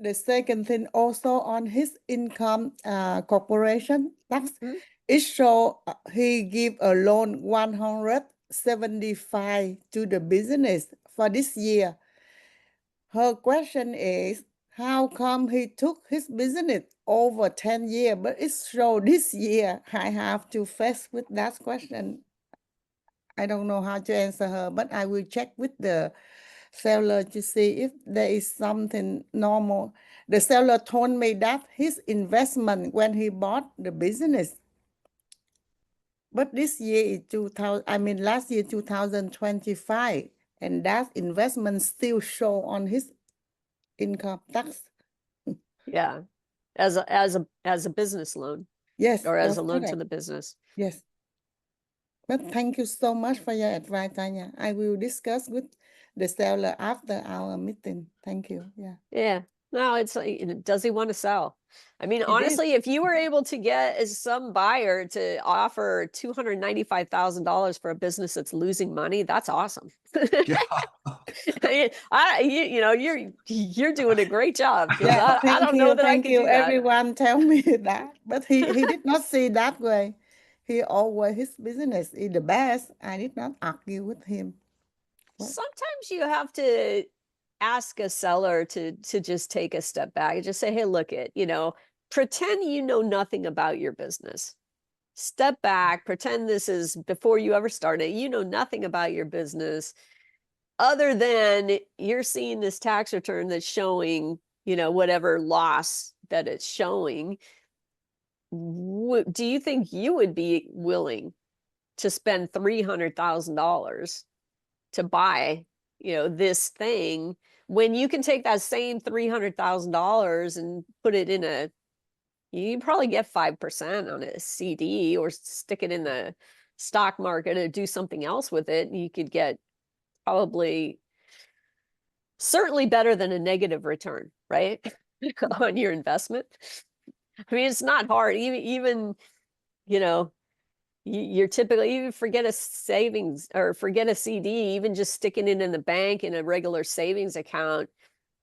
the second thing also on his income corporation tax, Mhm. it show he give a loan 175 to the business for this year. Her question is, how come he took his business over 10 years, but it show this year? I have to face with that question. I don't know how to answer her, but I will check with the seller to see if there is something normal. The seller told me that his investment when he bought the business, but this year is 2000, I mean last year 2025, and that investment still show on his income tax. Yeah, as a business loan, Yes, or as that's a loan to correct. the business. Yes. But thank you so much for your advice, Tanya. I will discuss with the seller after our meeting. Thank you. Yeah. Yeah. No, it's like, does he want to sell? I mean, It is. honestly, if you were able to get some buyer to offer $295,000 for a business that's losing money, that's awesome. Yeah. You know, you're doing a great job, because Yeah, I don't know that I thank could you. do that. Everyone tell me that, but he did not see that way. He always his business is the best. I did not argue with him. What? Sometimes you have to ask a seller to just take a step back and just say, hey, look it, you know, pretend you know nothing about your business. Step back, pretend this is before you ever started. You know nothing about your business other than you're seeing this tax return that's showing, you know, whatever loss that it's showing. Do you think you would be willing to spend $300,000 to buy, you know, this thing, when you can take that same $300,000 and put it in a, you can probably get 5% on a CD, or stick it in the stock market or do something else with it, and you could get probably certainly better than a negative return, right? On your investment. I mean, it's not hard. Even you know, you're typically, even forget a savings or forget a CD, even just sticking it in the bank in a regular savings account.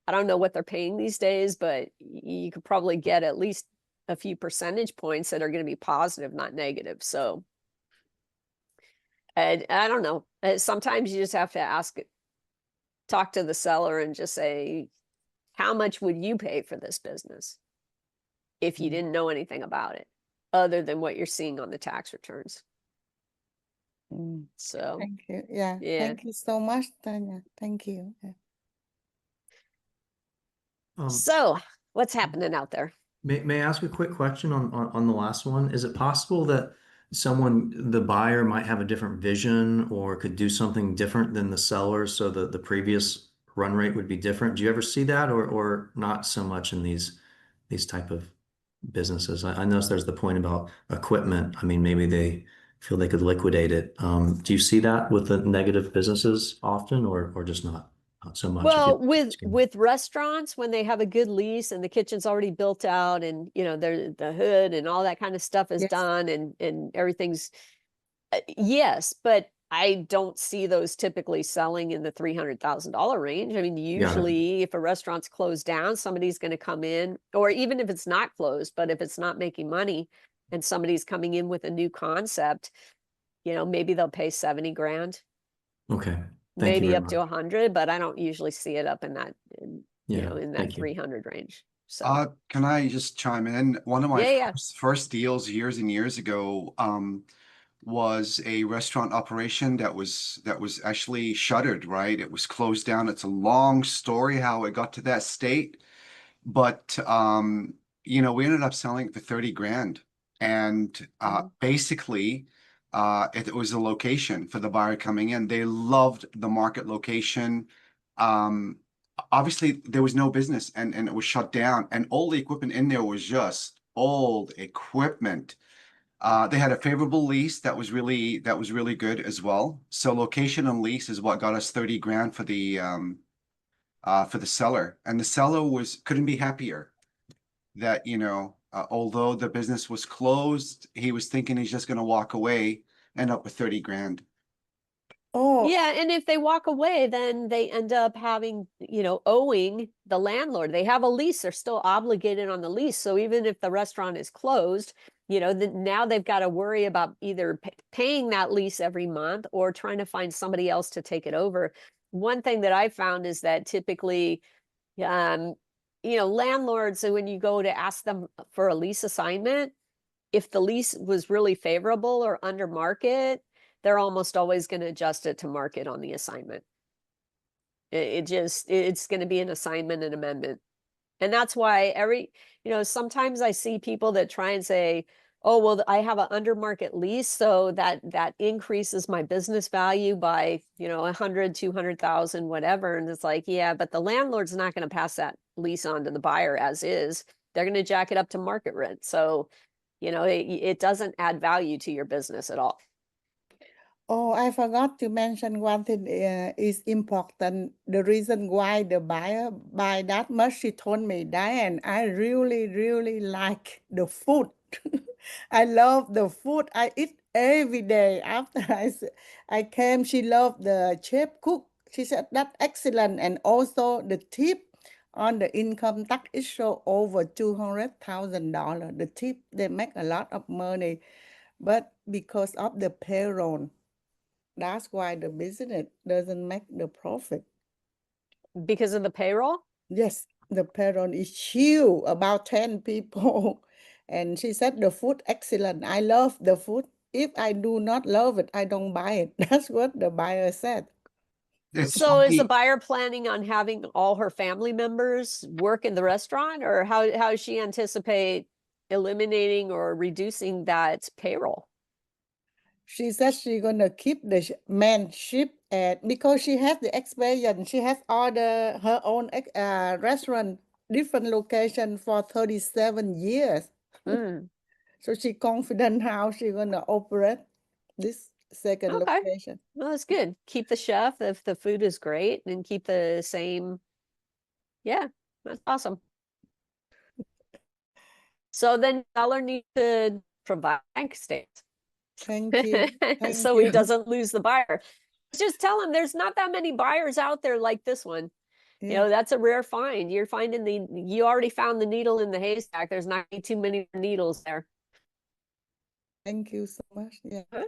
I don't know what they're paying these days, but you could probably get at least a few percentage points that are going to be positive, not negative. So, and I don't know. Sometimes you just have to talk to the seller and just say, how much would you pay for this business if you didn't know anything about it, other than what you're seeing on the tax returns? So Thank you. Yeah. yeah. Thank you so much, Tanya. Thank you. Yeah. So what's happening out there? May I ask a quick question on the last one? Is it possible that the buyer might have a different vision or could do something different than the seller, so that the previous run rate would be different? Do you ever see that, or not so much in these type of businesses? I noticed there's the point about equipment. I mean, maybe they feel they could liquidate it. Do you see that with the negative businesses often, or just not so much? Well, with restaurants, when they have a good lease and the kitchen's already built out, and you know, the hood and all that kind of stuff is Yes. done, and everything's yes, but I don't see those typically selling in the $300,000 range. I mean, usually if a restaurant's closed down, somebody's going to come in, or even if it's not closed, but if it's not making money and somebody's coming in with a new concept, you know, maybe they'll pay 70 grand. Okay. Maybe up to 100, but I don't usually see it up in that, you know, in that thank you. 300 range. So Can I just chime in? One of my Yeah. first deals years and years ago was a restaurant operation that was actually shuttered, right? It was closed down. It's a long story how it got to that state, but you know, we ended up selling it for 30 grand, and basically it was a location for the buyer coming in. They loved the market location. Obviously there was no business, and it was shut down, and all the equipment in there was just old equipment. They had a favorable lease that was really good as well. So location and lease is what got us 30 grand for the seller, and the seller couldn't be happier that, you know, although the business was closed, he was thinking he's just going to walk away, end up with 30 grand. Oh, Yeah, and if they walk away, then they end up having, owing the landlord. They have a lease, they're still obligated on the lease. So even if the restaurant is closed, now they've got to worry about either paying that lease every month or trying to find somebody else to take it over. One thing that I found is that typically, um, landlords, so when you go to ask them for a lease assignment, if the lease was really favorable or under market, they're almost always going to adjust it to market on the assignment. It's going to be an assignment and amendment. And that's why sometimes I see people that try and say, oh, well, I have an under market lease, so that increases my business value by, 100, 200,000, whatever. And it's like, yeah, but the landlord's not going to pass that lease on to the buyer as is. They're going to jack it up to market rent. So, it doesn't add value to your business at all. oh, I forgot to mention one thing is important. The reason why the buyer buy that much, she told me, Diane, I really, really like the food. I love the food. I eat every day. After I came, she loved the chef cook. She said that's excellent. And also the tip on the income tax is show over $200,000. The tip, they make a lot of money. But because of the payroll, that's why the business doesn't make the profit. Because of the payroll? Yes, the payroll is huge, about 10 people. And she said the food excellent. I love the food. If I do not love it, I don't buy it. That's what the buyer said. It's So is the funny. buyer planning on having all her family members work in the restaurant, or how does she anticipate eliminating or reducing that payroll? She said she's gonna keep the man ship at because she has the experience. She has her own restaurant, different location for 37 years. Mm, So she confident how she gonna operate this second okay. location. Well, that's good. Keep the chef if the food is great, and keep the same. Yeah, that's awesome. So then seller needs to provide bank statements. Thank you. Thank So he you. doesn't lose the buyer. Just tell him there's not that many buyers out there like this one. Yeah. That's a rare find. You already found the needle in the haystack. There's not too many needles there. Thank you so much. Yeah. Huh?